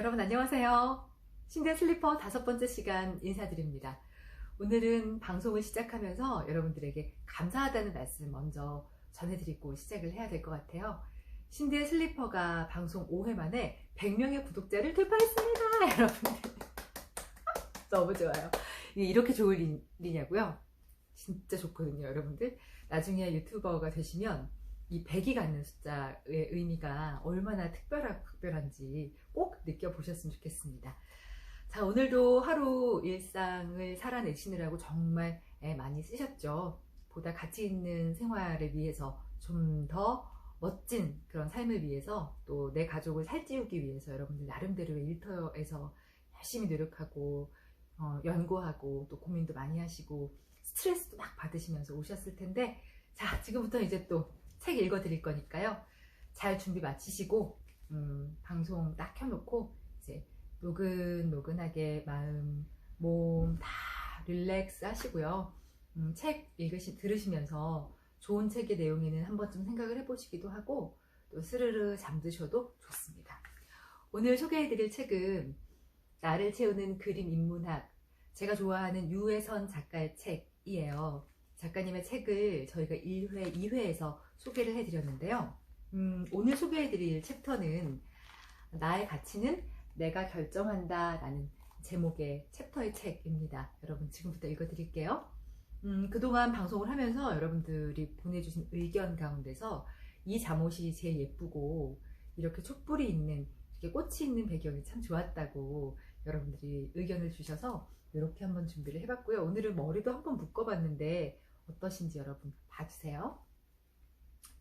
여러분 안녕하세요. 신대 슬리퍼 5번째 시간 인사드립니다. 오늘은 방송을 시작하면서 여러분들에게 감사하다는 말씀 먼저 전해드리고 시작을 해야 될 것 같아요. 신대 슬리퍼가 방송 5회 만에 100명의 구독자를 돌파했습니다. 여러분들 너무 좋아요. 이렇게 좋을 일이냐고요? 진짜 좋거든요, 여러분들. 나중에 유튜버가 되시면 이 100이 갖는 숫자의 의미가 얼마나 특별한지 꼭 느껴보셨으면 좋겠습니다. 자, 오늘도 하루 일상을 살아내시느라고 정말 많이 쓰셨죠. 보다 가치 있는 생활을 위해서 좀 더 멋진 그런 삶을 위해서 또 내 가족을 살찌우기 위해서 여러분들 나름대로의 일터에서 열심히 노력하고 연구하고 또 고민도 많이 하시고 스트레스도 막 받으시면서 오셨을 텐데, 자, 지금부터 이제 또 책 읽어 드릴 거니까요. 잘 준비 마치시고 방송 딱 켜놓고 이제 노근노근하게 마음, 몸 다 릴렉스 하시고요. 책 들으시면서 좋은 책의 내용에는 한 번쯤 생각을 해보시기도 하고 또 스르르 잠드셔도 좋습니다. 오늘 소개해드릴 책은 나를 채우는 그림 인문학, 제가 좋아하는 유혜선 작가의 책이에요. 작가님의 책을 저희가 1회, 2회에서 소개를 해드렸는데요. 오늘 소개해드릴 챕터는 나의 가치는 내가 결정한다 라는 제목의 챕터의 책입니다. 여러분 지금부터 읽어드릴게요. 그동안 방송을 하면서 여러분들이 보내주신 의견 가운데서 이 잠옷이 제일 예쁘고 이렇게 촛불이 있는, 이렇게 꽃이 있는 배경이 참 좋았다고 여러분들이 의견을 주셔서 이렇게 한번 준비를 해봤고요. 오늘은 머리도 한번 묶어봤는데 어떠신지 여러분 봐주세요.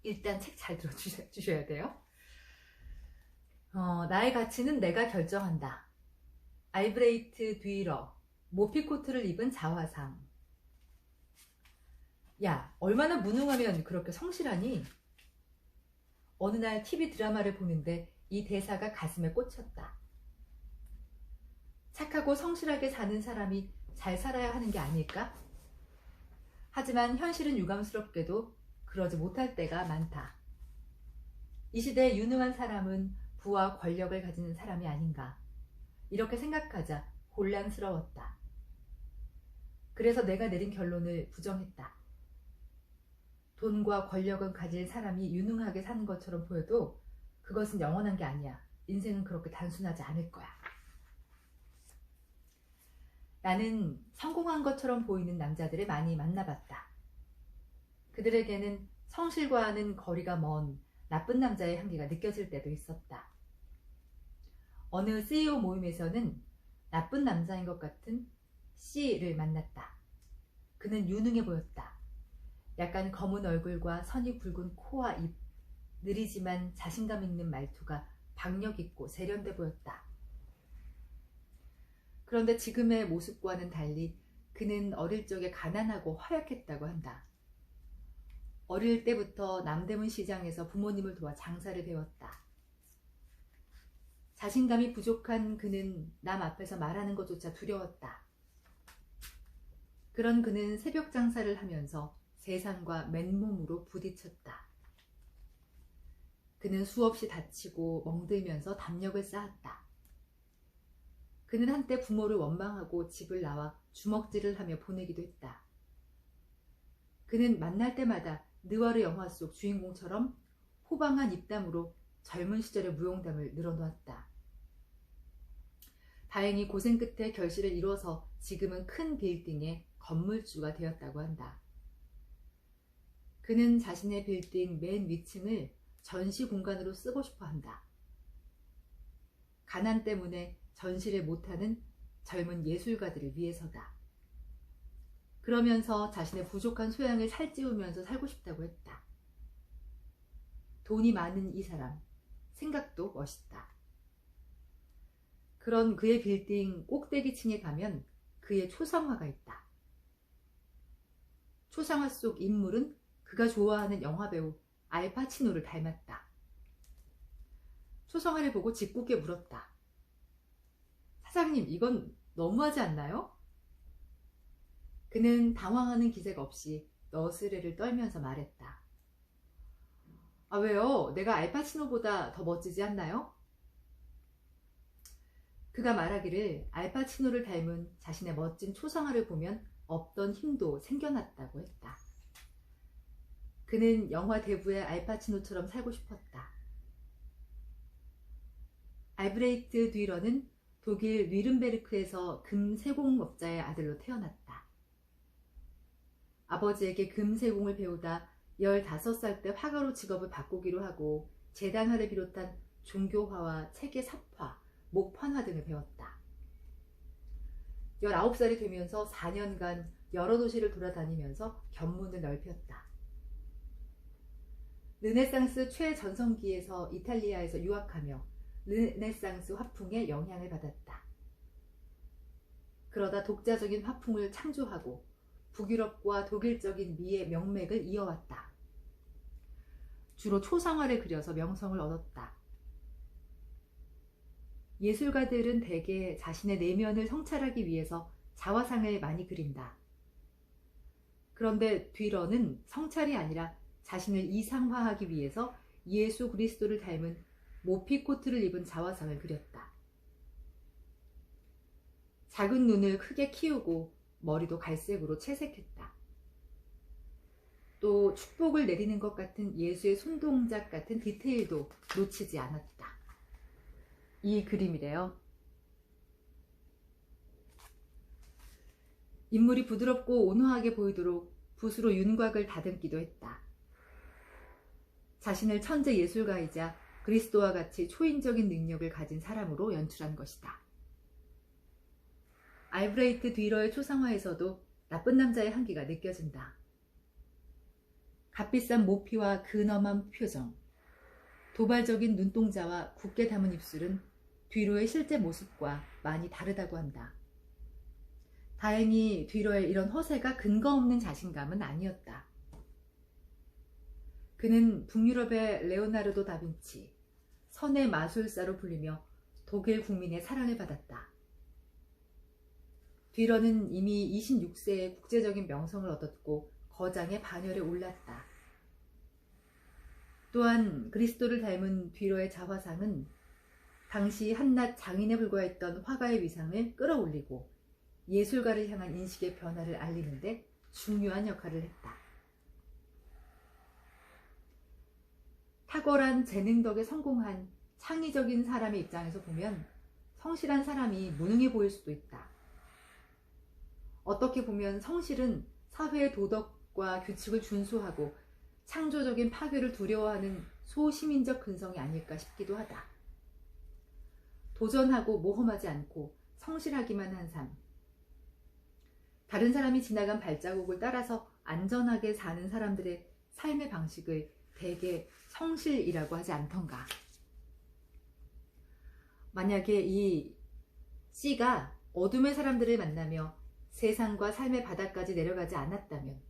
일단 책 잘 들어주셔야 돼요. 나의 가치는 내가 결정한다. 알브레이트 듀이러, 모피코트를 입은 자화상. 야, 얼마나 무능하면 그렇게 성실하니? 어느 날 TV 드라마를 보는데 이 대사가 가슴에 꽂혔다. 착하고 성실하게 사는 사람이 잘 살아야 하는 게 아닐까? 하지만 현실은 유감스럽게도 그러지 못할 때가 많다. 이 시대의 유능한 사람은 부와 권력을 가지는 사람이 아닌가? 이렇게 생각하자 혼란스러웠다. 그래서 내가 내린 결론을 부정했다. 돈과 권력은 가진 사람이 유능하게 사는 것처럼 보여도 그것은 영원한 게 아니야. 인생은 그렇게 단순하지 않을 거야. 나는 성공한 것처럼 보이는 남자들을 많이 만나봤다. 그들에게는 성실과는 거리가 먼 나쁜 남자의 향기가 느껴질 때도 있었다. 어느 CEO 모임에서는 나쁜 남자인 것 같은 C를 만났다. 그는 유능해 보였다. 약간 검은 얼굴과 선이 굵은 코와 입, 느리지만 자신감 있는 말투가 박력 있고 세련돼 보였다. 그런데 지금의 모습과는 달리 그는 어릴 적에 가난하고 허약했다고 한다. 어릴 때부터 남대문 시장에서 부모님을 도와 장사를 배웠다. 자신감이 부족한 그는 남 앞에서 말하는 것조차 두려웠다. 그런 그는 새벽 장사를 하면서 세상과 맨몸으로 부딪혔다. 그는 수없이 다치고 멍들면서 담력을 쌓았다. 그는 한때 부모를 원망하고 집을 나와 주먹질을 하며 보내기도 했다. 그는 만날 때마다 느와르 영화 속 주인공처럼 호방한 입담으로 젊은 시절의 무용담을 늘어놓았다. 다행히 고생 끝에 결실을 이뤄서 지금은 큰 빌딩의 건물주가 되었다고 한다. 그는 자신의 빌딩 맨 위층을 전시 공간으로 쓰고 싶어 한다. 가난 때문에 전시를 못하는 젊은 예술가들을 위해서다. 그러면서 자신의 부족한 소양을 살찌우면서 살고 싶다고 했다. 돈이 많은 이 사람, 생각도 멋있다. 그런 그의 빌딩 꼭대기층에 가면 그의 초상화가 있다. 초상화 속 인물은 그가 좋아하는 영화배우 알파치노를 닮았다. 초상화를 보고 짓궂게 물었다. 사장님, 이건 너무하지 않나요? 그는 당황하는 기색 없이 너스레를 떨면서 말했다. 아, 왜요? 내가 알파치노보다 더 멋지지 않나요? 그가 말하기를 알파치노를 닮은 자신의 멋진 초상화를 보면 없던 힘도 생겨났다고 했다. 그는 영화 대부의 알파치노처럼 살고 싶었다. 알브레이트 듀이러는 독일 뉘른베르크에서 금세공업자의 아들로 태어났다. 아버지에게 금세공을 배우다 15살 때 화가로 직업을 바꾸기로 하고 제단화를 비롯한 종교화와 체계 삽화, 목판화 등을 배웠다. 19살이 되면서 4년간 여러 도시를 돌아다니면서 견문을 넓혔다. 르네상스 최전성기에서 이탈리아에서 유학하며 르네상스 화풍의 영향을 받았다. 그러다 독자적인 화풍을 창조하고 북유럽과 독일적인 미의 명맥을 이어왔다. 주로 초상화를 그려서 명성을 얻었다. 예술가들은 대개 자신의 내면을 성찰하기 위해서 자화상을 많이 그린다. 그런데 듀이러는 성찰이 아니라 자신을 이상화하기 위해서 예수 그리스도를 닮은 모피코트를 입은 자화상을 그렸다. 작은 눈을 크게 키우고 머리도 갈색으로 채색했다. 또 축복을 내리는 것 같은 예수의 손동작 같은 디테일도 놓치지 않았다. 이 그림이래요. 인물이 부드럽고 온화하게 보이도록 붓으로 윤곽을 다듬기도 했다. 자신을 천재 예술가이자 그리스도와 같이 초인적인 능력을 가진 사람으로 연출한 것이다. 알브레이트 듀이러의 초상화에서도 나쁜 남자의 향기가 느껴진다. 값비싼 모피와 근엄한 표정, 도발적인 눈동자와 굳게 담은 입술은 듀이러의 실제 모습과 많이 다르다고 한다. 다행히 듀이러의 이런 허세가 근거 없는 자신감은 아니었다. 그는 북유럽의 레오나르도 다빈치, 선의 마술사로 불리며 독일 국민의 사랑을 받았다. 듀이러는 이미 26세에 국제적인 명성을 얻었고 거장의 반열에 올랐다. 또한 그리스도를 닮은 듀이러의 자화상은 당시 한낱 장인에 불과했던 화가의 위상을 끌어올리고 예술가를 향한 인식의 변화를 알리는데 중요한 역할을 했다. 탁월한 재능 덕에 성공한 창의적인 사람의 입장에서 보면 성실한 사람이 무능해 보일 수도 있다. 어떻게 보면 성실은 사회의 도덕과 규칙을 준수하고 창조적인 파괴를 두려워하는 소시민적 근성이 아닐까 싶기도 하다. 도전하고 모험하지 않고 성실하기만 한 삶. 다른 사람이 지나간 발자국을 따라서 안전하게 사는 사람들의 삶의 방식을 대개 성실이라고 하지 않던가. 만약에 이 C가 어둠의 사람들을 만나며 세상과 삶의 바닥까지 내려가지 않았다면,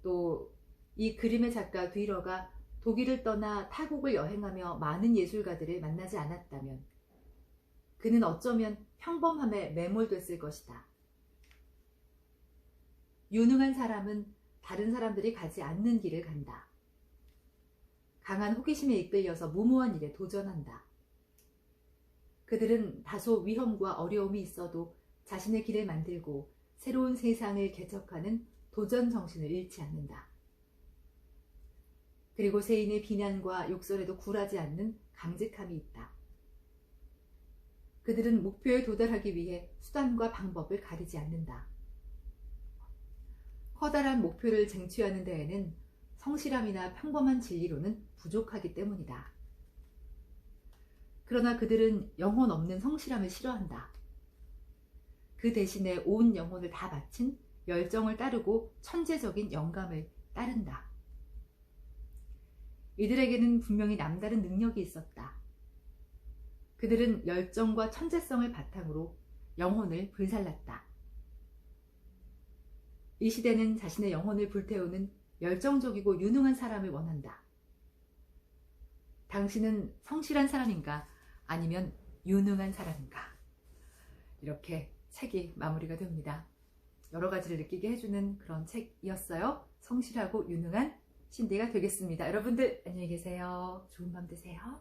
또 이 그림의 작가 듀이러가 독일을 떠나 타국을 여행하며 많은 예술가들을 만나지 않았다면 그는 어쩌면 평범함에 매몰됐을 것이다. 유능한 사람은 다른 사람들이 가지 않는 길을 간다. 강한 호기심에 이끌려서 무모한 일에 도전한다. 그들은 다소 위험과 어려움이 있어도 자신의 길을 만들고 새로운 세상을 개척하는 도전 정신을 잃지 않는다. 그리고 세인의 비난과 욕설에도 굴하지 않는 강직함이 있다. 그들은 목표에 도달하기 위해 수단과 방법을 가리지 않는다. 커다란 목표를 쟁취하는 데에는 성실함이나 평범한 진리로는 부족하기 때문이다. 그러나 그들은 영혼 없는 성실함을 싫어한다. 그 대신에 온 영혼을 다 바친 열정을 따르고 천재적인 영감을 따른다. 이들에게는 분명히 남다른 능력이 있었다. 그들은 열정과 천재성을 바탕으로 영혼을 불살랐다. 이 시대는 자신의 영혼을 불태우는 열정적이고 유능한 사람을 원한다. 당신은 성실한 사람인가? 아니면 유능한 사람인가? 이렇게 책이 마무리가 됩니다. 여러 가지를 느끼게 해주는 그런 책이었어요. 성실하고 유능한 신디가 되겠습니다. 여러분들 안녕히 계세요. 좋은 밤 되세요.